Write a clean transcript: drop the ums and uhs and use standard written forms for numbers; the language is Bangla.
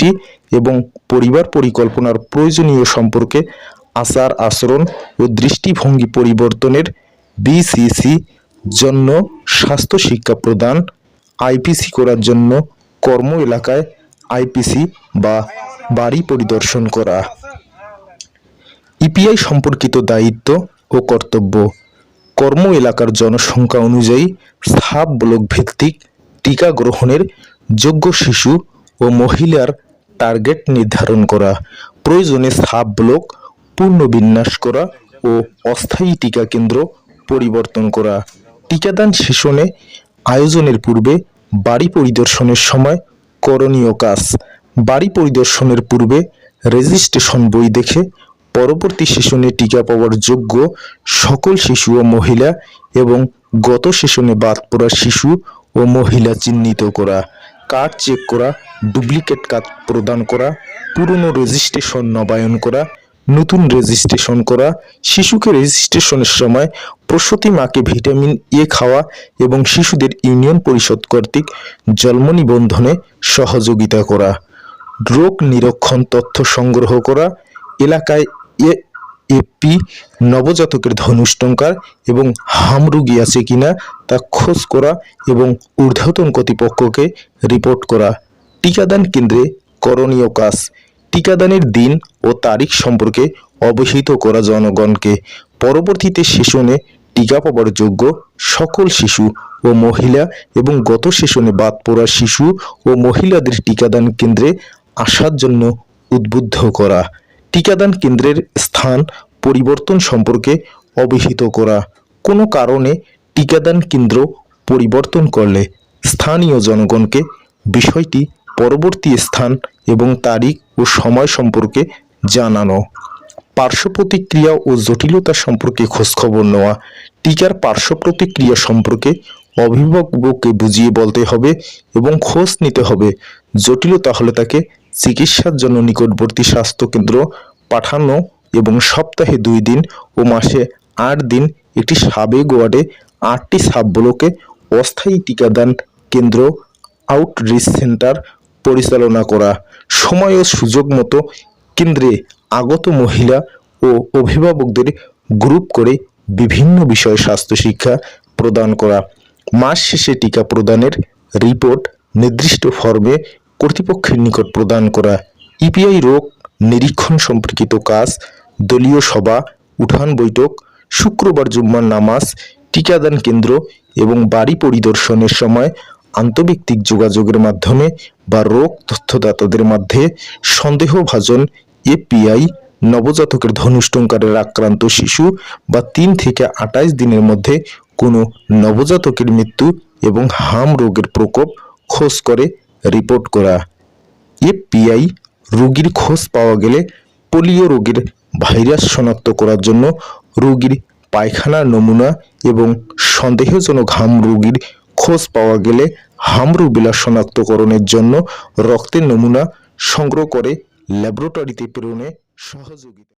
প্রতিবেশী এবং পরিবার পরিকল্পনার প্রয়োজনীয় সম্পর্কে আচার আচরণ ও দৃষ্টিভঙ্গি পরিবর্তনের বিসিসি জন্য স্বাস্থ্য শিক্ষা প্রদান, আইপিসি করার জন্য কর্ম এলাকায় আইপিসি বা বাড়ি পরিদর্শন করা। ইপিআই সম্পর্কিত দায়িত্ব ও কর্তব্য। কর্ম এলাকার জনসংখ্যা অনুযায়ী সাব ব্লক ভিত্তিক টিকা গ্রহণের যোগ্য শিশু ও মহিলার টার্গেট নির্ধারণ করা, প্রয়োজনে সাব ব্লক পুনর্বিন্যাস করা ও অস্থায়ী টিকা কেন্দ্র পরিবর্তন করা। টিকাদান সেশনে আয়োজনের পূর্বে বাড়ি পরিদর্শনের সময় করণীয় কাজ। বাড়ি পরিদর্শনের পূর্বে রেজিস্ট্রেশন বই দেখে পরবর্তী সেশনে টিকা পাওয়ার যোগ্য সকল শিশু ও মহিলা এবং গত সেশনে বাদ পড়া শিশু ও মহিলা চিহ্নিত করা, কার্ড চেক করা, ডুপ্লিকেট কার্ড প্রদান করা, পুরনো রেজিস্ট্রেশন নবায়ন করা, নতুন রেজিস্ট্রেশন করা, শিশুকে রেজিস্ট্রেশনের সময় প্রসূতি মাকে ভিটামিন এ খাওয়া এবং শিশুদের ইউনিয়ন পরিষদ কর্তৃক জন্ম নিবন্ধনে সহযোগিতা করা, রোগ নিরীক্ষণ তথ্য সংগ্রহ করা, এলাকায় এএপি নবজাতকের ধনুষ্টঙ্কার এবং হাম রোগী আছে কিনা তা খোঁজ করা এবং ঊর্ধ্বতন কর্তৃপক্ষকে রিপোর্ট করা। টিকাদান কেন্দ্রে করণীয় কাজ। টিকাদানের দিন ও তারিখ সম্পর্কে অবহিত করা জনগণকে। পরবর্তীতে সেশনে টিকা পাওয়ার যোগ্য সকল শিশু ও মহিলা এবং গত সেশনে বাদ পড়া শিশু ও মহিলাদের টিকাদান কেন্দ্রে আসার জন্য উদ্বুদ্ধ করা। টিকাদান কেন্দ্রের স্থান পরিবর্তন সম্পর্কে অবহিত করা। কোনো কারণে টিকাদান কেন্দ্র পরিবর্তন করলে স্থানীয় জনগণকে বিষয়টি পরবর্তী স্থান এবং তারিখ ও সময় সম্পর্কে জানানো। পার্শ্ব প্রতিক্রিয়া ও জটিলতা সম্পর্কে খোঁজখবর নেওয়া। টিকার পার্শ্ব প্রতিক্রিয়া সম্পর্কে অভিভাবককে বুঝিয়ে বলতে হবে এবং খোঁজ নিতে হবে। জটিলতা হলে তাকে চিকিৎসার জন্য নিকটবর্তী স্বাস্থ্যকেন্দ্র পাঠানো এবং সপ্তাহে 2 দিন ও মাসে 8 দিন একটি সাবেক ওয়ার্ডে 8টি সাব ব্লকে অস্থায়ী টিকাদান কেন্দ্র আউটরিচ সেন্টার পরিচালনা করা। সময় ও সুযোগ মতো কেন্দ্রে আগত মহিলা ও অভিভাবকদের গ্রুপ করে বিভিন্ন বিষয়ে স্বাস্থ্য শিক্ষা প্রদান করা। মাস শেষে টিকা প্রদানের রিপোর্ট নির্দিষ্ট ফর্মে কর্তৃপক্ষের নিকট প্রদান করা। ইপিআই রোগ নিরীক্ষণ সম্পর্কিত কাজ, দলীয় সভা, উঠান বৈঠক, শুক্রবার জুম্মার নামাজ, টিকাদান কেন্দ্র এবং বাড়ি পরিদর্শনের সময় আন্তঃব্যক্তিক যোগাযোগের মাধ্যমে বা রোগ তথ্যদাতাদের মধ্যে সন্দেহভাজন এপিআই নবজাতকের ধনুষ্টঙ্কারের আক্রান্ত শিশু বা 3 থেকে 28 দিনের মধ্যে কোনো নবজাতকের মৃত্যু এবং হাম রোগের প্রকোপ খোঁজ করে রিপোর্ট করা। এপিআই রোগীর খোঁজ পাওয়া গেলে পোলিও রোগের ভাইরাস শনাক্ত করার জন্য রোগীর পায়খানার নমুনা এবং সন্দেহজনক হাম রোগীর খোঁজ পাওয়া গেলে হাম রুবেলা শনাক্তকরণের জন্য রক্তের নমুনা সংগ্রহ করে ল্যাবরেটরিতে প্রেরণে সহযোগিতা।